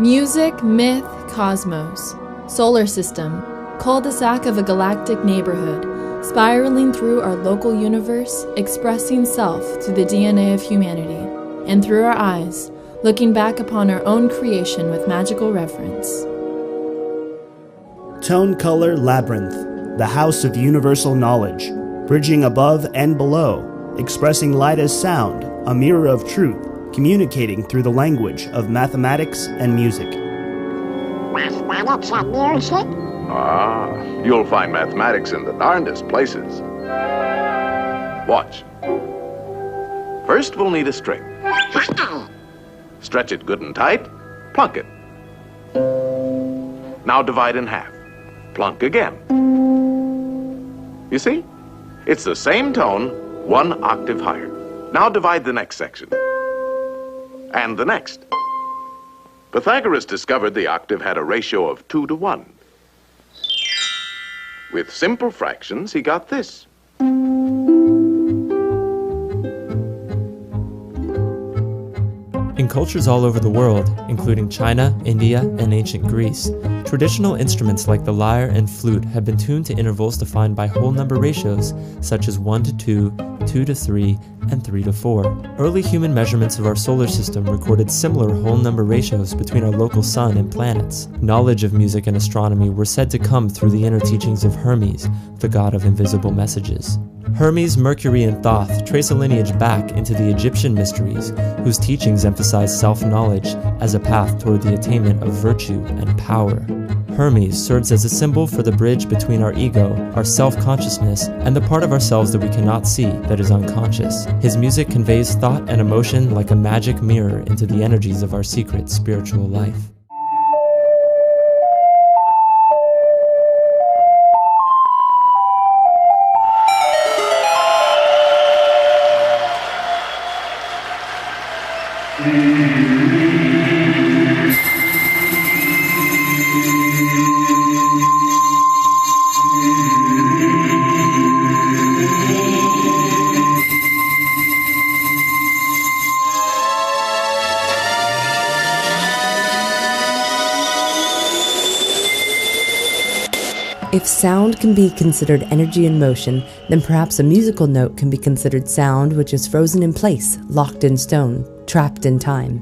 Music, myth, cosmos. Solar system, cul-de-sac of a galactic neighborhood, spiraling through our local universe, expressing self through the DNA of humanity, and through our eyes, looking back upon our own creation with magical reverence. Tone Color Labyrinth, the house of universal knowledge, bridging above and below, expressing light as sound, a mirror of truth, communicating through the language of mathematics and music. Mathematics and music? You'll find mathematics in the darndest places. Watch. First, we'll need a string. Stretch it good and tight, plunk it. Now divide in half. Plunk again. You see? It's the same tone, one octave higher. Now divide the next section. And the next. Pythagoras discovered the octave had a ratio of 2 to 1. With simple fractions, he got this. In cultures all over the world, including China, India, and ancient Greece, traditional instruments like the lyre and flute have been tuned to intervals defined by whole number ratios such as 1 to 2, 2 to 3, and 3 to 4. Early human measurements of our solar system recorded similar whole number ratios between our local sun and planets. Knowledge of music and astronomy were said to come through the inner teachings of Hermes, the god of invisible messages. Hermes, Mercury, and Thoth trace a lineage back into the Egyptian mysteries, whose teachings emphasize self-knowledge as a path toward the attainment of virtue and power. Hermes serves as a symbol for the bridge between our ego, our self-consciousness, and the part of ourselves that we cannot see, that is unconscious. His music conveys thought and emotion like a magic mirror into the energies of our secret spiritual life. If sound can be considered energy in motion, then perhaps a musical note can be considered sound which is frozen in place, locked in stone, trapped in time.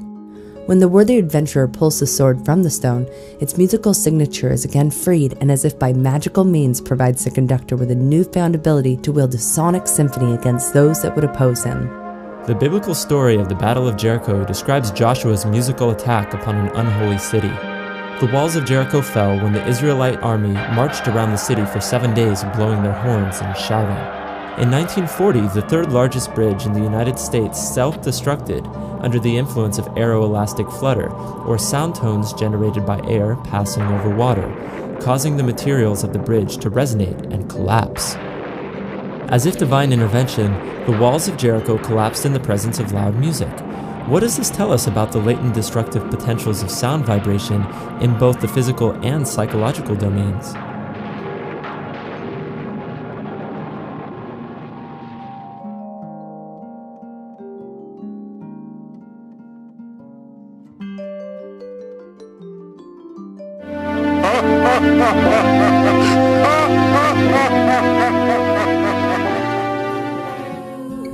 When the worthy adventurer pulls the sword from the stone, its musical signature is again freed and as if by magical means provides the conductor with a newfound ability to wield a sonic symphony against those that would oppose him. The biblical story of the Battle of Jericho describes Joshua's musical attack upon an unholy city. The walls of Jericho fell when the Israelite army marched around the city for 7 days blowing their horns and shouting. In 1940, the third largest bridge in the United States self-destructed under the influence of aeroelastic flutter, or sound tones generated by air passing over water, causing the materials of the bridge to resonate and collapse. As if divine intervention, the walls of Jericho collapsed in the presence of loud music. What does this tell us about the latent destructive potentials of sound vibration in both the physical and psychological domains?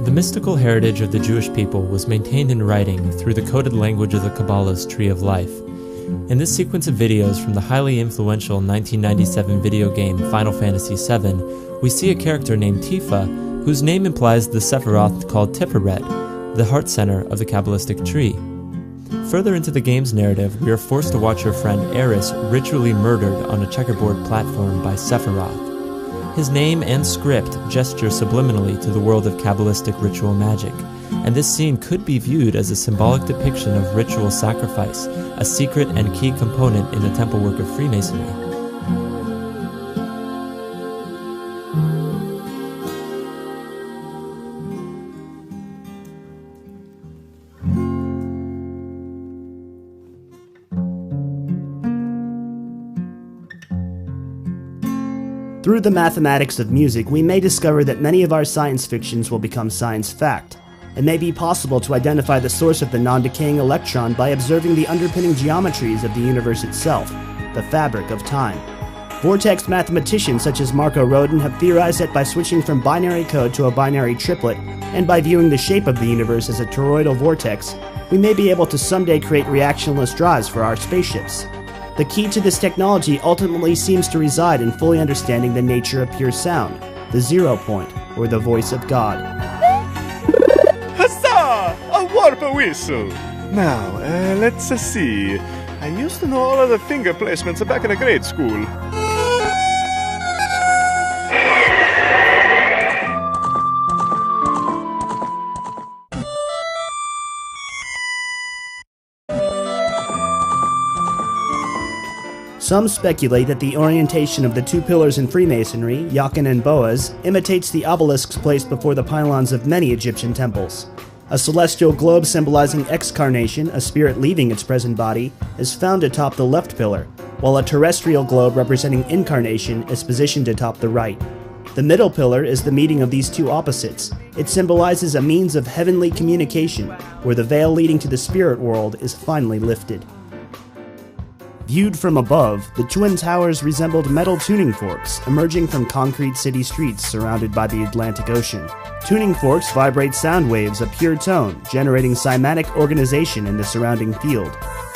The mystical heritage of the Jewish people was maintained in writing through the coded language of the Kabbalah's Tree of Life. In this sequence of videos from the highly influential 1997 video game Final Fantasy VII, we see a character named Tifa, whose name implies the Sephiroth called Tiferet, the heart center of the Kabbalistic tree. Further into the game's narrative, we are forced to watch her friend Eris ritually murdered on a checkerboard platform by Sephiroth. His name and script gesture subliminally to the world of Kabbalistic ritual magic, and this scene could be viewed as a symbolic depiction of ritual sacrifice, a secret and key component in the temple work of Freemasonry. Through the mathematics of music, we may discover that many of our science fictions will become science fact. It may be possible to identify the source of the non-decaying electron by observing the underpinning geometries of the universe itself, the fabric of time. Vortex mathematicians such as Marco Rodin have theorized that by switching from binary code to a binary triplet, and by viewing the shape of the universe as a toroidal vortex, we may be able to someday create reactionless drives for our spaceships. The key to this technology ultimately seems to reside in fully understanding the nature of pure sound, the 0 point, or the voice of God. Huzzah! A warp whistle! Now, let's see. I used to know all of the finger placements back in grade school. Some speculate that the orientation of the two pillars in Freemasonry, Jachin and Boaz, imitates the obelisks placed before the pylons of many Egyptian temples. A celestial globe symbolizing excarnation, a spirit leaving its present body, is found atop the left pillar, while a terrestrial globe representing incarnation is positioned atop the right. The middle pillar is the meeting of these two opposites. It symbolizes a means of heavenly communication, where the veil leading to the spirit world is finally lifted. Viewed from above, the Twin Towers resembled metal tuning forks emerging from concrete city streets surrounded by the Atlantic Ocean. Tuning forks vibrate sound waves of pure tone, generating cymatic organization in the surrounding field.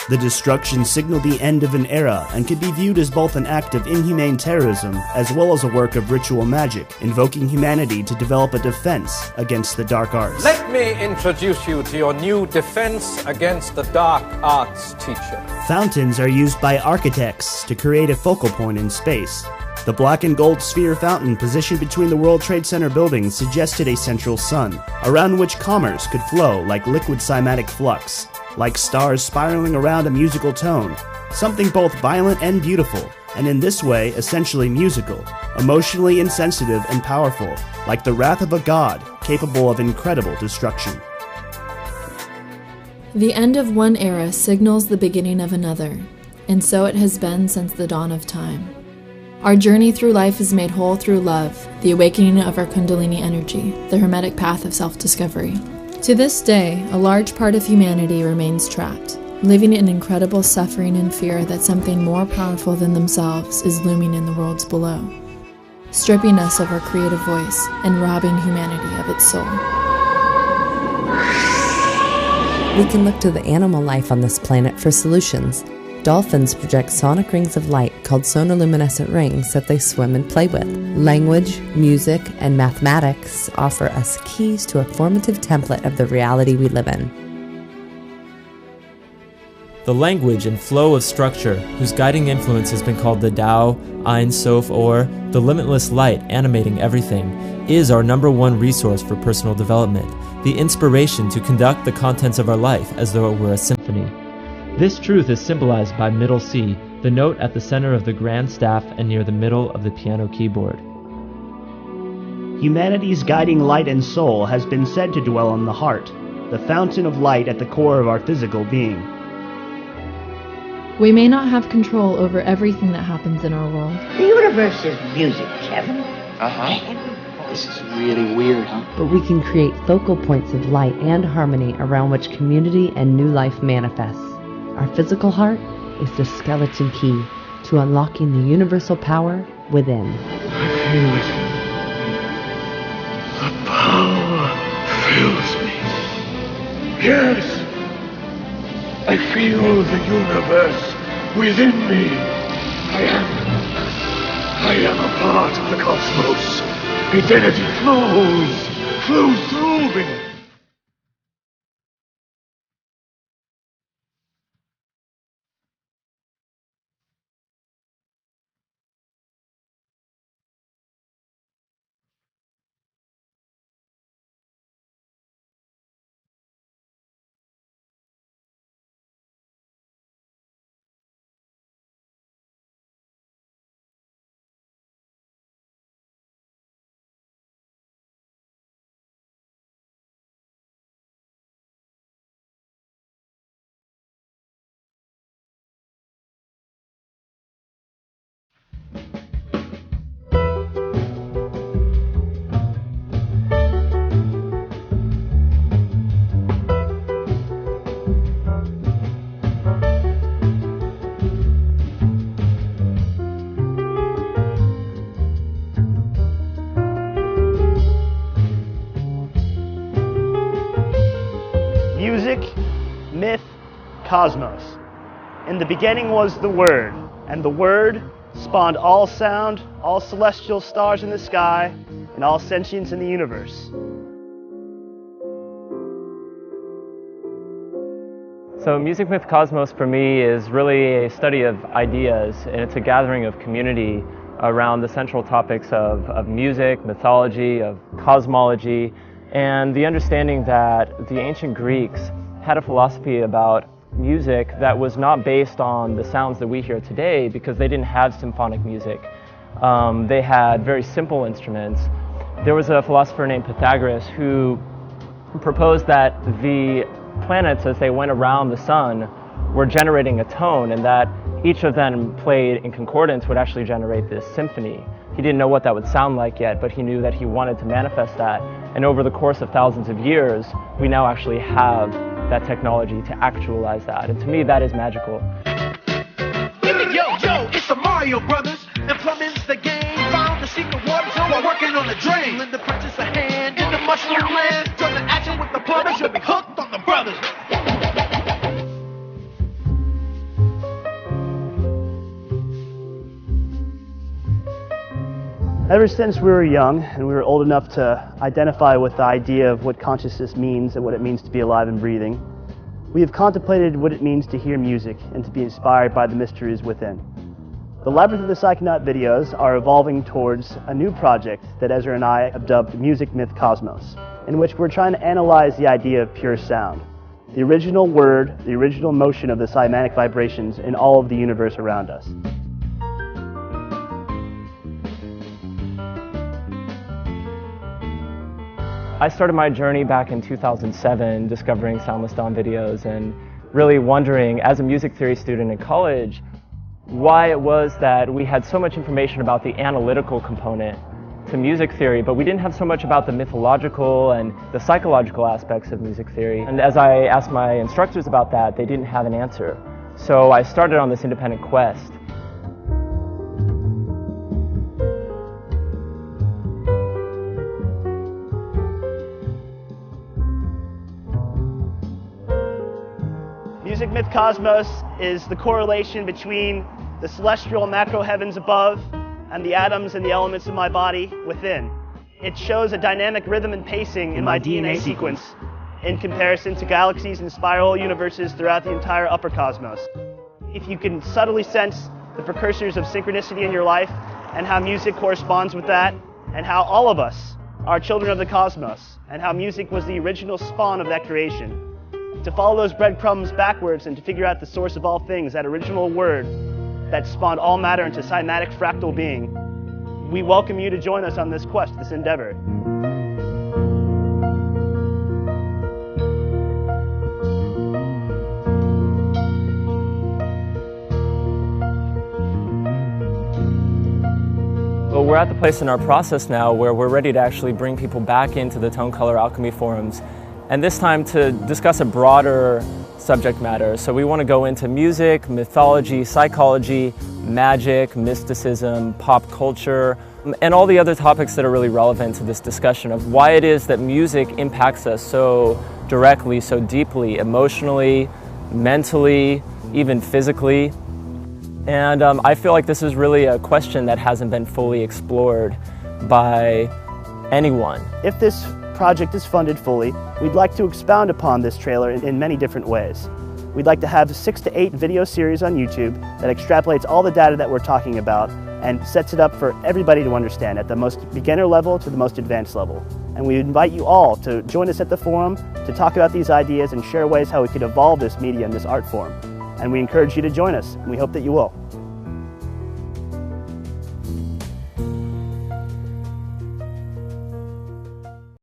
The destruction signaled the end of an era and could be viewed as both an act of inhumane terrorism as well as a work of ritual magic, invoking humanity to develop a defense against the dark arts. Let me introduce you to your new defense against the dark arts teacher. Fountains are used by architects to create a focal point in space. The black and gold sphere fountain positioned between the World Trade Center buildings suggested a central sun, around which commerce could flow like liquid cymatic flux, like stars spiraling around a musical tone, something both violent and beautiful, and in this way essentially musical, emotionally insensitive and powerful, like the wrath of a god capable of incredible destruction. The end of one era signals the beginning of another, and so it has been since the dawn of time. Our journey through life is made whole through love, the awakening of our Kundalini energy, the hermetic path of self-discovery. To this day, a large part of humanity remains trapped, living in incredible suffering and fear that something more powerful than themselves is looming in the worlds below, stripping us of our creative voice and robbing humanity of its soul. We can look to the animal life on this planet for solutions. Dolphins project sonic rings of light called sonoluminescent rings that they swim and play with. Language, music, and mathematics offer us keys to a formative template of the reality we live in. The language and flow of structure, whose guiding influence has been called the Tao, Ein Sof, or the limitless light animating everything, is our number one resource for personal development, the inspiration to conduct the contents of our life as though it were a symphony. This truth is symbolized by middle C, the note at the center of the grand staff and near the middle of the piano keyboard. Humanity's guiding light and soul has been said to dwell in the heart, the fountain of light at the core of our physical being. We may not have control over everything that happens in our world. The universe is music, Kevin. This is really weird, huh? But we can create focal points of light and harmony around which community and new life manifests. Our physical heart is the skeleton key to unlocking the universal power within. The power fills me. Yes, I feel the universe within me. I am a part of the cosmos. Its energy flows through me. cosmos. In the beginning was the Word, and the Word spawned all sound, all celestial stars in the sky, and all sentience in the universe. So Music Myth Cosmos for me is really a study of ideas, and it's a gathering of community around the central topics of music, mythology, of cosmology, and the understanding that the ancient Greeks had a philosophy about music that was not based on the sounds that we hear today, because they didn't have symphonic music. They had very simple instruments. There was a philosopher named Pythagoras who proposed that the planets, as they went around the sun, were generating a tone, and that each of them played in concordance would actually generate this symphony. He didn't know what that would sound like yet, but he knew that he wanted to manifest that. And over the course of thousands of years, we now actually have that technology to actualize that. And to me, that is magical. Yo, it's the Mario Brothers. And plumbing's the game. Found the secret water, so we're working on the drain. Lend the princess a hand in the mushroom land. Turn the action with the plumbers, you'll be hooked on the brothers. Ever since we were young and we were old enough to identify with the idea of what consciousness means and what it means to be alive and breathing, we have contemplated what it means to hear music and to be inspired by the mysteries within. The Labyrinth of the Psychonaut videos are evolving towards a new project that Ezra and I have dubbed Music Myth Cosmos, in which we're trying to analyze the idea of pure sound, the original word, the original motion of the cymatic vibrations in all of the universe around us. I started my journey back in 2007 discovering Soundless Dawn videos and really wondering, as a music theory student in college, why it was that we had so much information about the analytical component to music theory, but we didn't have so much about the mythological and the psychological aspects of music theory. And as I asked my instructors about that, they didn't have an answer. So I started on this independent quest. Music Myth Cosmos is the correlation between the celestial macro heavens above and the atoms and the elements of my body within. It shows a dynamic rhythm and pacing in my DNA sequence in comparison to galaxies and spiral universes throughout the entire upper cosmos. If you can subtly sense the precursors of synchronicity in your life and how music corresponds with that, and how all of us are children of the cosmos, and how music was the original spawn of that creation, to follow those breadcrumbs backwards and to figure out the source of all things, that original word that spawned all matter into cymatic fractal being, we welcome you to join us on this quest, this endeavor. Well, we're at the place in our process now where we're ready to actually bring people back into the Tone Color Alchemy forums, and this time to discuss a broader subject matter. So we want to go into music, mythology, psychology, magic, mysticism, pop culture, and all the other topics that are really relevant to this discussion of why it is that music impacts us so directly, so deeply, emotionally, mentally, even physically. And I feel like this is really a question that hasn't been fully explored by anyone. If this project is funded fully, we'd like to expound upon this trailer in many different ways. We'd like to have 6 to 8 video series on YouTube that extrapolates all the data that we're talking about and sets it up for everybody to understand, at the most beginner level to the most advanced level. And we invite you all to join us at the forum to talk about these ideas and share ways how we could evolve this media and this art form. And we encourage you to join us, and we hope that you will.